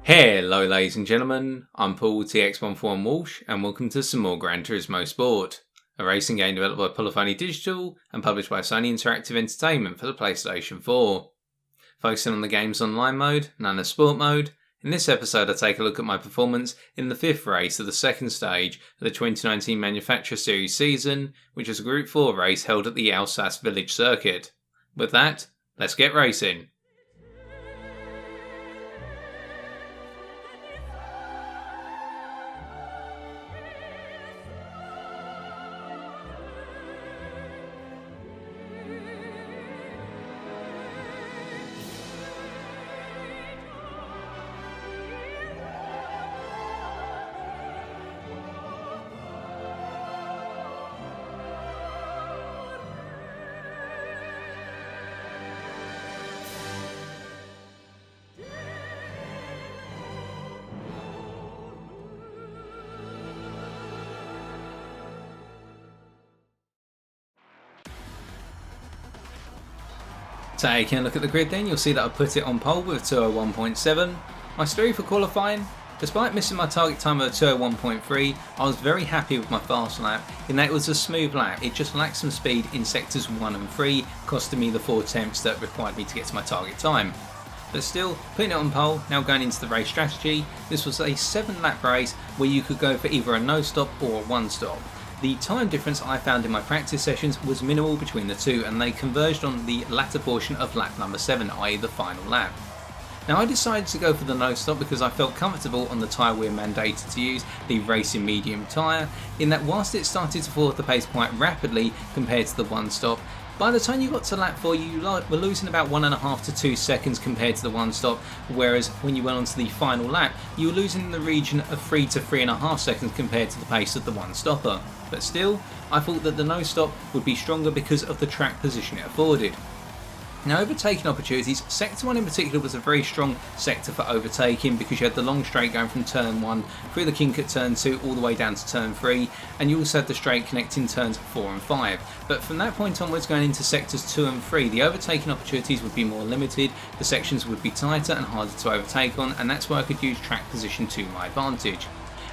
Hello ladies and gentlemen, I'm Paul TX14 Walsh and welcome to some more Gran Turismo Sport, a racing game developed by Polyphony Digital and published by Sony Interactive Entertainment for the PlayStation 4. Focusing on the game's online mode, known as Sport Mode, in this episode I take a look at my performance in the 5th race of the second stage of the 2019 Manufacturer Series season, which is a Group 4 race held at the Alsace Village Circuit. With that, let's get racing. Taking a look at the grid then, you'll see that I put it on pole with 201.7. My story for qualifying, despite missing my target time of 201.3, I was very happy with my fast lap in that it was a smooth lap. It just lacked some speed in sectors 1 and 3, costing me the 4 attempts that required me to get to my target time. But still, putting it on pole, now going into the race strategy, this was a 7-lap race where you could go for either a no stop or a 1 stop. The time difference I found in my practice sessions was minimal between the two, and they converged on the latter portion of lap number 7, i.e. the final lap. Now I decided to go for the no stop because I felt comfortable on the tyre we're mandated to use, the racing medium tyre, in that whilst it started to fall off the pace quite rapidly compared to the 1 stop, by the time you got to lap 4 you were losing about 1.5 to 2 seconds compared to the 1 stop, whereas when you went on to the final lap you were losing in the region of 3 to 3.5 seconds compared to the pace of the 1 stopper. But still, I thought that the no stop would be stronger because of the track position it afforded. Now, overtaking opportunities, sector 1 in particular was a very strong sector for overtaking because you had the long straight going from turn 1 through the kink at turn 2 all the way down to turn 3, and you also had the straight connecting turns 4 and 5. But from that point onwards going into sectors 2 and 3, the overtaking opportunities would be more limited, the sections would be tighter and harder to overtake on, and that's where I could use track position to my advantage.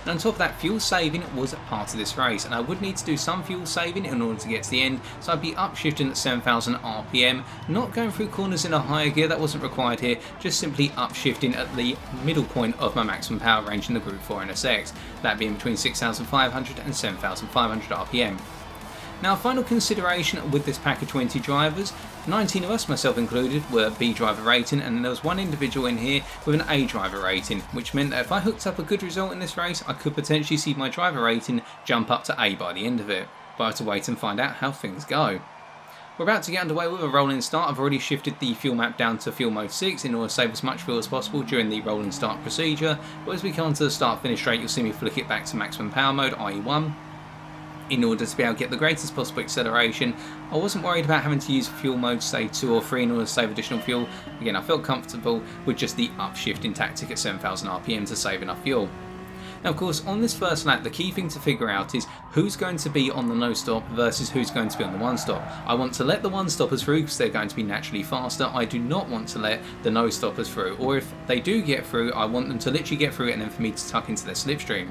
And on top of that, fuel saving was part of this race, and I would need to do some fuel saving in order to get to the end, so I'd be upshifting at 7,000 RPM, not going through corners in a higher gear, that wasn't required here, just simply upshifting at the middle point of my maximum power range in the Group 4 NSX, that being between 6,500 and 7,500 RPM. Now, final consideration with this pack of 20 drivers, 19 of us, myself included, were B driver rating, and there was one individual in here with an A driver rating, which meant that if I hooked up a good result in this race, I could potentially see my driver rating jump up to A by the end of it, but I have to wait and find out how things go. We're about to get underway with a rolling start. I've already shifted the fuel map down to fuel mode 6 in order to save as much fuel as possible during the rolling start procedure, but as we come onto the start finish straight you'll see me flick it back to maximum power mode, i.e. 1. In order to be able to get the greatest possible acceleration. I wasn't worried about having to use fuel mode say 2 or 3 in order to save additional fuel. Again, I felt comfortable with just the upshifting tactic at 7,000 RPM to save enough fuel. Now of course on this first lap the key thing to figure out is who's going to be on the no stop versus who's going to be on the 1 stop. I want to let the 1 stoppers through because they're going to be naturally faster. I do not want to let the no stoppers through, or if they do get through I want them to literally get through and then for me to tuck into their slipstream.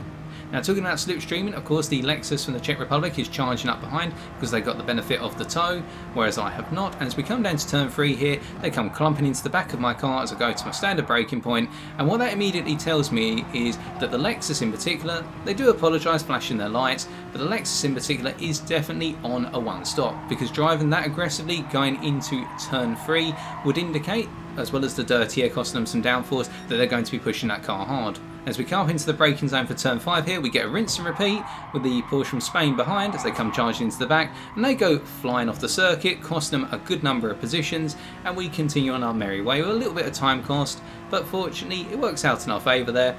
Now talking about slipstreaming, of course the Lexus from the Czech Republic is charging up behind because they got the benefit of the tow, whereas I have not, and as we come down to turn 3 here, they come clumping into the back of my car as I go to my standard braking point, and what that immediately tells me is that the Lexus in particular, they do apologise flashing their lights, but the Lexus in particular is definitely on a 1 stop, because driving that aggressively going into turn 3 would indicate, as well as the dirty air costing them some downforce, that they're going to be pushing that car hard. As we come up into the braking zone for turn 5 here, we get a rinse and repeat with the Porsche from Spain behind as they come charging into the back, and they go flying off the circuit, costing them a good number of positions, and we continue on our merry way with a little bit of time cost, but fortunately it works out in our favour there.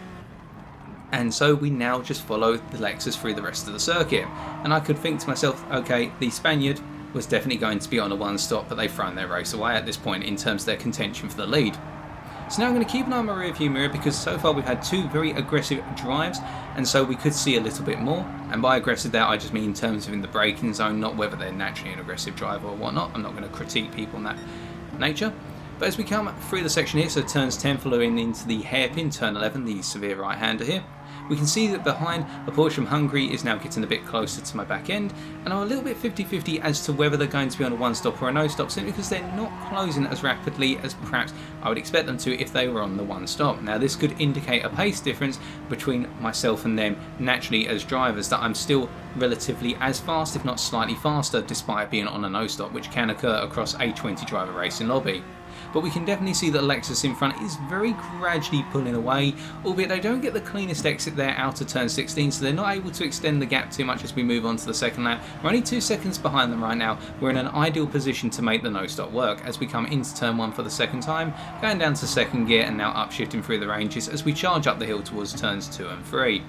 And so we now just follow the Lexus through the rest of the circuit, and I could think to myself, okay, the Spaniard was definitely going to be on a 1 stop, but they've thrown their race away at this point in terms of their contention for the lead. So now I'm going to keep an eye on my rear view mirror because so far we've had 2 very aggressive drives, and so we could see a little bit more. And by aggressive there I just mean in terms of in the braking zone, not whether they're naturally an aggressive driver or whatnot. I'm not going to critique people in that nature. But as we come through the section here, so turns 10 following into the hairpin, turn 11, the severe right-hander here, we can see that behind, a Porsche from Hungary is now getting a bit closer to my back end, and I'm a little bit 50-50 as to whether they're going to be on a one-stop or a no-stop, simply because they're not closing as rapidly as perhaps I would expect them to if they were on the one-stop. Now this could indicate a pace difference between myself and them naturally as drivers, that I'm still relatively as fast, if not slightly faster, despite being on a no-stop, which can occur across a 20 driver racing lobby. But we can definitely see that Lexus in front is very gradually pulling away, albeit they don't get the cleanest exit there out of turn 16, so they're not able to extend the gap too much as we move on to the second lap. We're only 2 seconds behind them right now. We're in an ideal position to make the no-stop work as we come into turn 1 for the second time, going down to second gear and now upshifting through the ranges as we charge up the hill towards turns 2 and 3.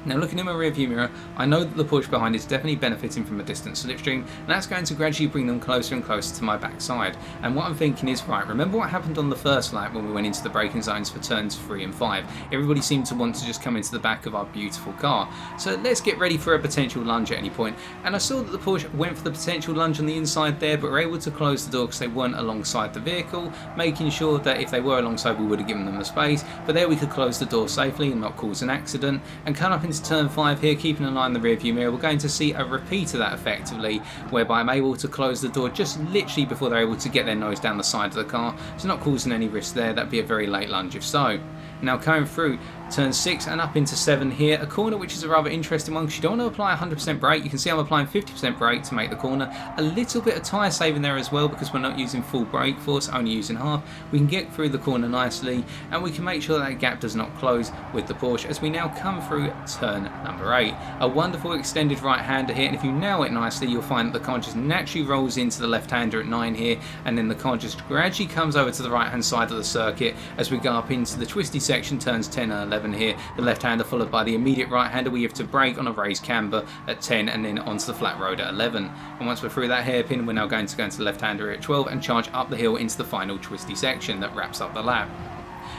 Now looking in my rearview mirror, I know that the Porsche behind is definitely benefiting from a distant slipstream, and that's going to gradually bring them closer and closer to my backside. And what I'm thinking is, right, remember what happened on the first lap when we went into the braking zones for turns 3 and 5? Everybody seemed to want to just come into the back of our beautiful car. So let's get ready for a potential lunge at any point. And I saw that the Porsche went for the potential lunge on the inside there, but were able to close the door because they weren't alongside the vehicle, making sure that if they were alongside we would have given them the space, but there we could close the door safely and not cause an accident. And come up into turn 5 here, keeping an eye on the rear view mirror, we're going to see a repeat of that effectively, whereby I'm able to close the door just literally before they're able to get their nose down the side of the car, so not causing any risk there. That'd be a very late lunge if so. Now coming through turn 6 and up into 7 here, a corner which is a rather interesting one because you don't want to apply 100% brake. You can see I'm applying 50% brake to make the corner. A little bit of tyre saving there as well because we're not using full brake force, only using half. We can get through the corner nicely and we can make sure that gap does not close with the Porsche as we now come through turn number 8. A wonderful extended right-hander here, and if you nail it nicely you'll find that the car just naturally rolls into the left-hander at 9 here, and then the car just gradually comes over to the right-hand side of the circuit as we go up into the twisty section, turns 10 and 11 here. The left-hander followed by the immediate right-hander. We have to brake on a raised camber at 10 and then onto the flat road at 11. And once we're through that hairpin, we're now going to go into the left-hander at 12 and charge up the hill into the final twisty section that wraps up the lap.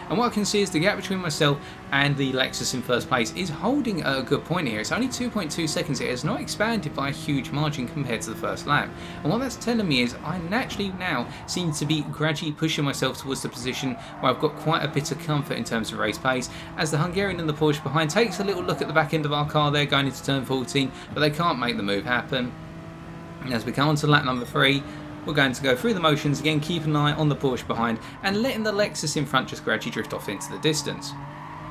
And what I can see is the gap between myself and the Lexus in first place is holding at a good point here. It's only 2.2 seconds here. It's not expanded by a huge margin compared to the first lap. And what that's telling me is I naturally now seem to be gradually pushing myself towards the position where I've got quite a bit of comfort in terms of race pace, as the Hungarian and the Porsche behind takes a little look at the back end of our car there going into turn 14, but they can't make the move happen. And as we come on to lap number 3, we're going to go through the motions again, keep an eye on the Porsche behind and letting the Lexus in front just gradually drift off into the distance.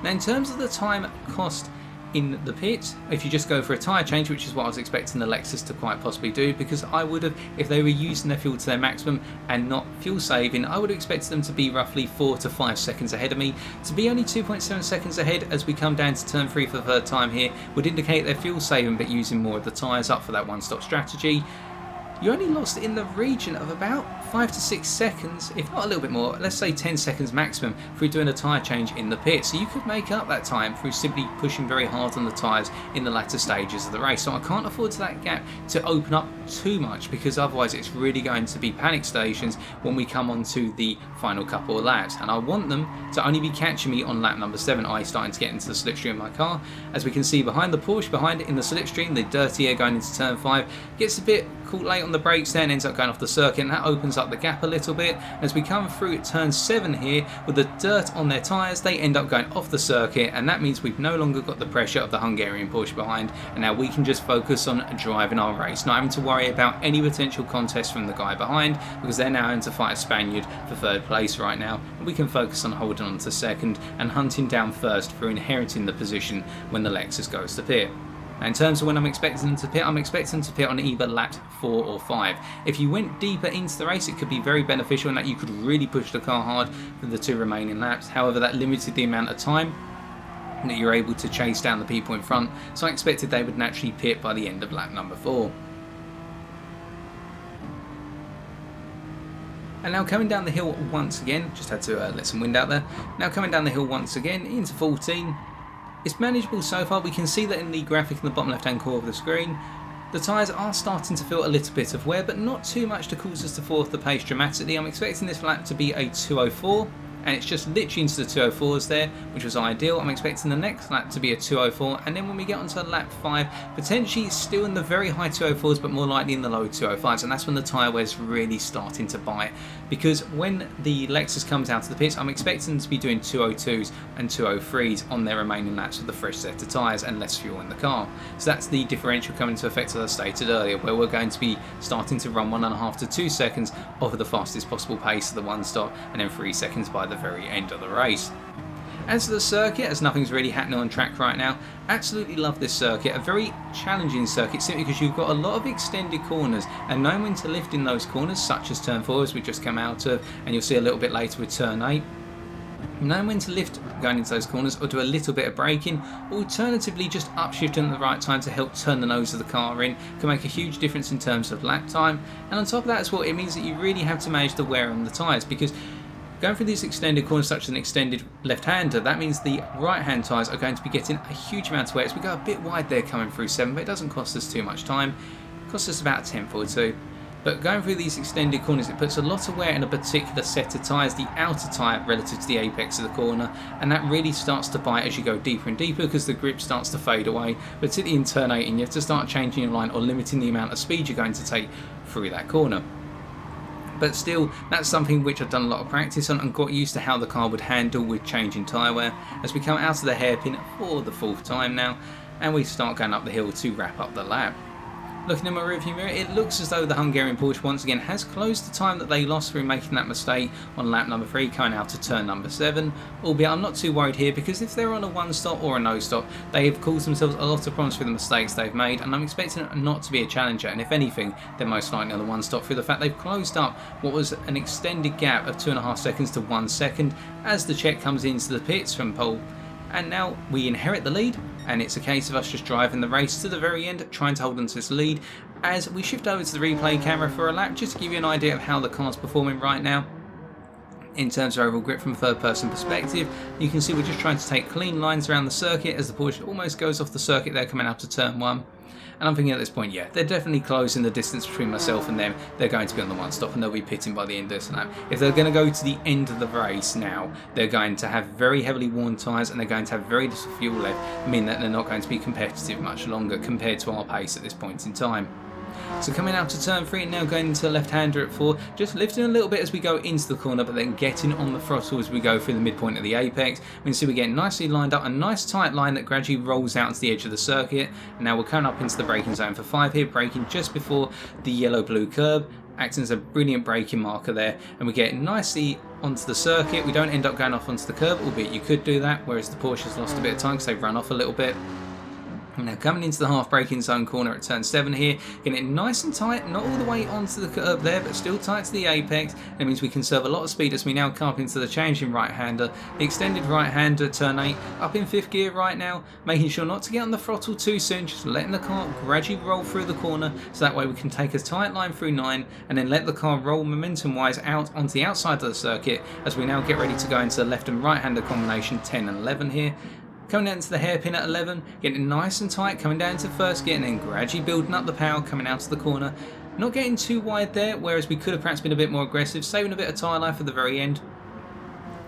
Now in terms of the time cost in the pit, if you just go for a tyre change, which is what I was expecting the Lexus to quite possibly do, because I would have, if they were using their fuel to their maximum and not fuel saving, I would have expected them to be roughly 4 to 5 seconds ahead of me. To be only 2.7 seconds ahead as we come down to turn 3 for the third time here would indicate they're fuel saving but using more of the tyres up for that one-stop strategy. You only lost in the region of about 5 to 6 seconds, if not a little bit more, let's say 10 seconds maximum, through doing a tyre change in the pit. So you could make up that time through simply pushing very hard on the tyres in the latter stages of the race. So I can't afford to that gap to open up too much, because otherwise it's really going to be panic stations when we come on to the final couple of laps. And I want them to only be catching me on lap number 7, i.e. starting to get into the slipstream of my car. As we can see behind the Porsche, behind it in the slipstream, the dirty air going into turn 5 gets a bit caught late on the brakes there and ends up going off the circuit, and that opens up the gap a little bit. As we come through turn 7 here with the dirt on their tyres, they end up going off the circuit, and that means we've no longer got the pressure of the Hungarian Porsche behind, and now we can just focus on driving our race, not having to worry about any potential contest from the guy behind, because they're now having to fight a Spaniard for third place right now, and we can focus on holding on to second and hunting down first for inheriting the position when the Lexus goes to pit. Now in terms of when I'm expecting them to pit, I'm expecting them to pit on either lap 4 or 5. If you went deeper into the race, it could be very beneficial in that you could really push the car hard for the 2 remaining laps. However, that limited the amount of time that you're able to chase down the people in front, so I expected they would naturally pit by the end of lap number 4. And now coming down the hill once again, just had to let some wind out there. Now coming down the hill once again into 14. It's manageable so far. We can see that in the graphic in the bottom left hand corner of the screen. The tyres are starting to feel a little bit of wear, but not too much to cause us to fall off the pace dramatically. I'm expecting this lap to be a 2:04, and it's just literally into the 204s there, which was ideal. I'm expecting the next lap to be a 204, and then when we get onto lap 5, potentially still in the very high 204s, but more likely in the low 205s, and that's when the tyre wear's really starting to bite. Because when the Lexus comes out of the pits, I'm expecting them to be doing 202s and 203s on their remaining laps with a fresh set of tyres and less fuel in the car. So that's the differential coming into effect, as I stated earlier, where we're going to be starting to run 1.5 to 2 seconds off the fastest possible pace of the one stop, and then 3 seconds by the very end of the race. As for the circuit, as nothing's really happening on track right now, absolutely love this circuit. A very challenging circuit simply because you've got a lot of extended corners, and knowing when to lift in those corners, such as turn 4 as we just come out of, and you'll see a little bit later with turn 8. Knowing when to lift going into those corners or do a little bit of braking, alternatively just upshifting at the right time to help turn the nose of the car in, can make a huge difference in terms of lap time. And on top of that as well, it means that you really have to manage the wear on the tyres, because going through these extended corners, such as an extended left-hander, that means the right-hand tyres are going to be getting a huge amount of wear. So we go a bit wide there coming through 7, but it doesn't cost us too much time. It costs us about a tenth or two. But going through these extended corners, it puts a lot of wear in a particular set of tyres, the outer tyre relative to the apex of the corner, and that really starts to bite as you go deeper and deeper because the grip starts to fade away. Particularly in turn 8, and you have to start changing your line or limiting the amount of speed you're going to take through that corner. But still, that's something which I've done a lot of practice on and got used to how the car would handle with changing tyre wear as we come out of the hairpin for the 4th time now, and we start going up the hill to wrap up the lap. Looking in my rearview mirror, it looks as though the Hungarian Porsche once again has closed the time that they lost through making that mistake on lap number 3 coming out to turn number 7, albeit I'm not too worried here because if they're on a 1 stop or a no stop, they have caused themselves a lot of problems through the mistakes they've made, and I'm expecting it not to be a challenger, and if anything they're most likely on the 1 stop through the fact they've closed up what was an extended gap of 2.5 seconds to 1 second as the check comes into the pits from pole. And now we inherit the lead, and it's a case of us just driving the race to the very end, trying to hold on to this lead as we shift over to the replay camera for a lap, just to give you an idea of how the car's performing right now. In terms of overall grip from a third person perspective, you can see we're just trying to take clean lines around the circuit as the Porsche almost goes off the circuit there coming out to turn 1. And I'm thinking at this point, yeah, they're definitely closing the distance between myself and them. They're going to be on the 1 stop and they'll be pitting by the end of this lap. If they're going to go to the end of the race now, they're going to have very heavily worn tyres and they're going to have very little fuel left, meaning that they're not going to be competitive much longer compared to our pace at this point in time. So coming out to turn 3 and now going into left-hander at 4, just lifting a little bit as we go into the corner, but then getting on the throttle as we go through the midpoint of the apex. We can see we get nicely lined up, a nice tight line that gradually rolls out to the edge of the circuit. And now we're coming up into the braking zone for 5 here, braking just before the yellow-blue curb, acting as a brilliant braking marker there, and we get nicely onto the circuit. We don't end up going off onto the curb, albeit you could do that, whereas the Porsche's lost a bit of time because they've run off a little bit. Now coming into the half braking zone corner at turn 7 here, getting it nice and tight, not all the way onto the curb there, but still tight to the apex. That means we conserve a lot of speed as we now come up into the changing right-hander, the extended right-hander turn 8, up in 5th gear right now, making sure not to get on the throttle too soon, just letting the car gradually roll through the corner, so that way we can take a tight line through 9, and then let the car roll momentum-wise out onto the outside of the circuit, as we now get ready to go into the left and right-hander combination 10 and 11 here. Coming down to the hairpin at 11, getting nice and tight, coming down to 1st gear and then gradually building up the power, coming out to the corner. Not getting too wide there, whereas we could have perhaps been a bit more aggressive, saving a bit of tyre life at the very end.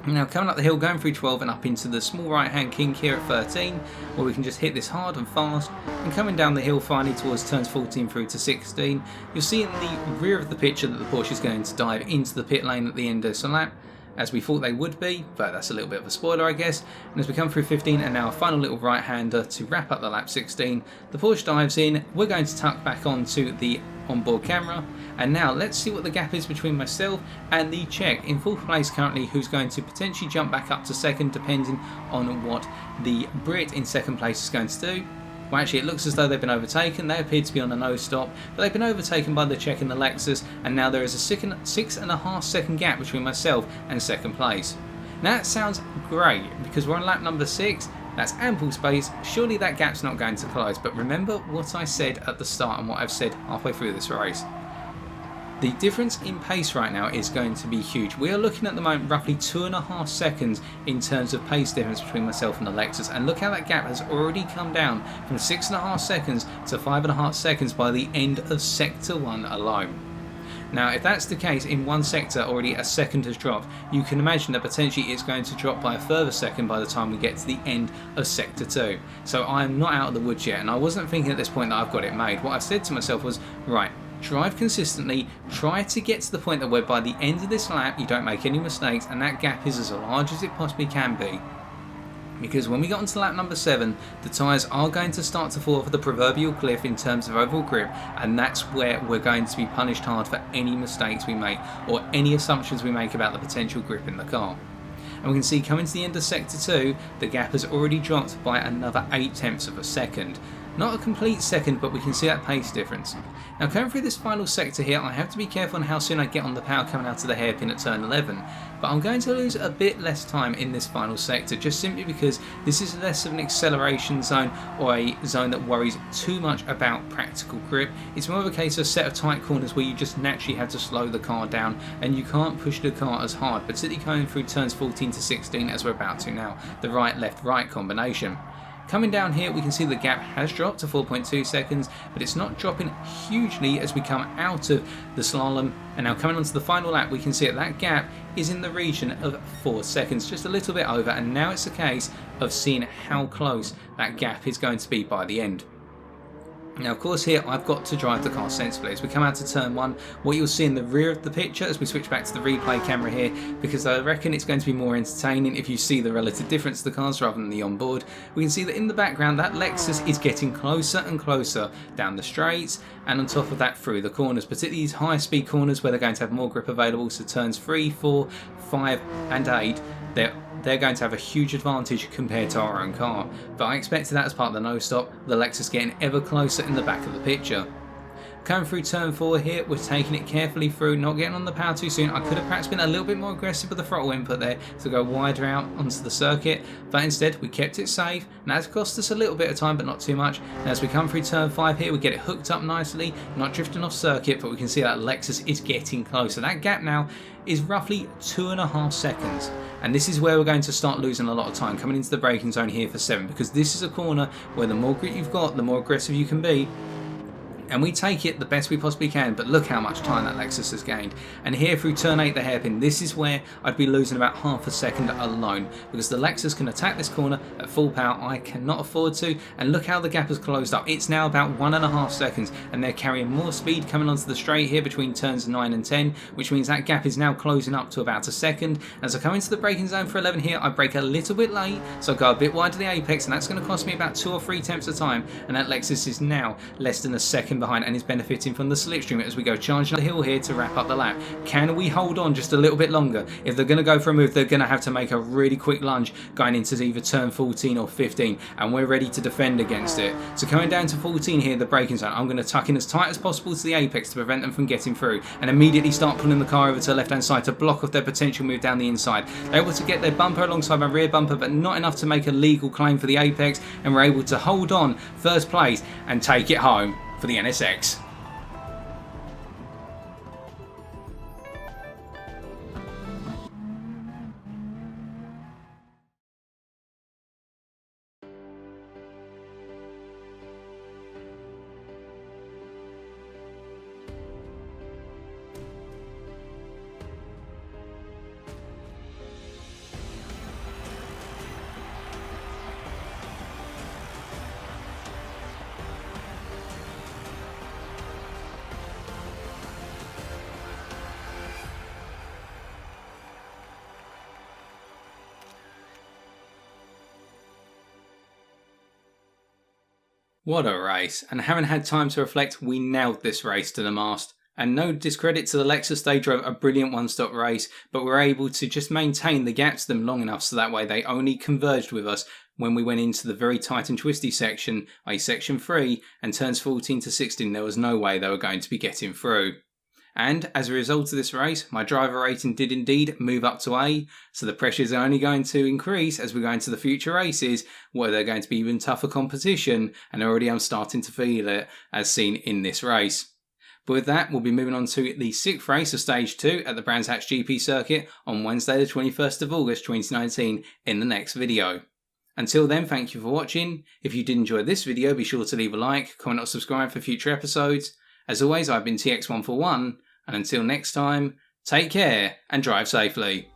Now coming up the hill, going through 12 and up into the small right hand kink here at 13, where we can just hit this hard and fast. And coming down the hill finally towards turns 14 through to 16, you'll see in the rear of the picture that the Porsche is going to dive into the pit lane at the end of this lap, as we thought they would be, but that's a little bit of a spoiler I guess. And as we come through 15 and now a final little right-hander to wrap up the lap 16, the Porsche dives in, we're going to tuck back onto the onboard camera, and now let's see what the gap is between myself and the Czech in 4th place currently, who's going to potentially jump back up to 2nd depending on what the Brit in 2nd place is going to do. Well, actually, it looks as though they've been overtaken. They appear to be on a no stop, but they've been overtaken by the Czech and the Lexus, and now there is a 6.5 second gap between myself and 2nd place. Now that sounds great because we're on lap number 6. That's ample space. Surely that gap's not going to close. But remember what I said at the start and what I've said halfway through this race. The difference in pace right now is going to be huge. We are looking at the moment roughly 2.5 seconds in terms of pace difference between myself and the Lexus, and look how that gap has already come down from 6.5 seconds to 5.5 seconds by the end of Sector 1 alone. Now, if that's the case, in one sector already a second has dropped, you can imagine that potentially it's going to drop by a further second by the time we get to the end of sector 2. So I'm not out of the woods yet, and I wasn't thinking at this point that I've got it made. What I said to myself was, right, drive consistently, try to get to the point that where by the end of this lap you don't make any mistakes and that gap is as large as it possibly can be. Because when we got onto lap number 7, the tyres are going to start to fall off the proverbial cliff in terms of overall grip, and that's where we're going to be punished hard for any mistakes we make or any assumptions we make about the potential grip in the car. And we can see coming to the end of sector 2, the gap has already dropped by another 0.8 of a second. Not a complete second, but we can see that pace difference. Now, going through this final sector here, I have to be careful on how soon I get on the power coming out of the hairpin at turn 11, but I'm going to lose a bit less time in this final sector, just simply because this is less of an acceleration zone or a zone that worries too much about practical grip. It's more of a case of a set of tight corners where you just naturally have to slow the car down and you can't push the car as hard, particularly going through turns 14 to 16 as we're about to now, the right, left, right combination. Coming down here, we can see the gap has dropped to 4.2 seconds, but it's not dropping hugely as we come out of the slalom. And now coming onto the final lap, we can see that gap is in the region of 4 seconds, just a little bit over. And now it's a case of seeing how close that gap is going to be by the end. Now, of course, here I've got to drive the car sensibly. As we come out to turn 1, what you'll see in the rear of the picture as we switch back to the replay camera here, because I reckon it's going to be more entertaining if you see the relative difference to the cars rather than the onboard. We can see that in the background that Lexus is getting closer and closer down the straights, and on top of that through the corners, particularly these high speed corners where they're going to have more grip available. So turns 3, 4, 5 and 8, they're going to have a huge advantage compared to our own car. But I expected that as part of the no stop, the Lexus getting ever closer in the back of the picture. Coming through turn 4 here, we're taking it carefully through, not getting on the power too soon. I could have perhaps been a little bit more aggressive with the throttle input there to go wider out onto the circuit, but instead we kept it safe, and that's cost us a little bit of time but not too much. And as we come through turn 5 here, we get it hooked up nicely, not drifting off circuit, but we can see that Lexus is getting closer. That gap now is roughly 2.5 seconds, and this is where we're going to start losing a lot of time coming into the braking zone here for 7, because this is a corner where the more grip you've got, the more aggressive you can be. And we take it the best we possibly can, but look how much time that Lexus has gained. And here through turn 8, the hairpin, this is where I'd be losing about half a second alone, because the Lexus can attack this corner at full power. I cannot afford to, and look how the gap has closed up. It's now about 1.5 seconds, and they're carrying more speed coming onto the straight here between turns 9 and 10, which means that gap is now closing up to about a second. As I come into the braking zone for 11 here, I brake a little bit late, so I go a bit wide to the apex, and that's going to cost me about 2 or 3 tenths of time, and that Lexus is now less than a second behind and is benefiting from the slipstream as we go charging up the hill here to wrap up the lap. Can we hold on just a little bit longer? If they're going to go for a move, they're going to have to make a really quick lunge going into either turn 14 or 15, and we're ready to defend against it. So coming down to 14 here, the braking zone, I'm going to tuck in as tight as possible to the apex to prevent them from getting through, and immediately start pulling the car over to the left hand side to block off their potential move down the inside. They're able to get their bumper alongside my rear bumper, but not enough to make a legal claim for the apex, and we're able to hold on first place and take it home for the NSX. What a race, and having had time to reflect, we nailed this race to the mast. And no discredit to the Lexus, they drove a brilliant one-stop race, but were able to just maintain the gap to them long enough so that way they only converged with us when we went into the very tight and twisty section, i.e. section 3, and turns 14 to 16, there was no way they were going to be getting through. And as a result of this race, my driver rating did indeed move up to A, so the pressure is only going to increase as we go into the future races, where they're going to be even tougher competition, and already I'm starting to feel it, as seen in this race. But with that, we'll be moving on to the 6th race of Stage 2 at the Brands Hatch GP circuit on Wednesday the 21st of August 2019 in the next video. Until then, thank you for watching. If you did enjoy this video, be sure to leave a like, comment or subscribe for future episodes. As always, I've been TX141, And until next time, take care and drive safely.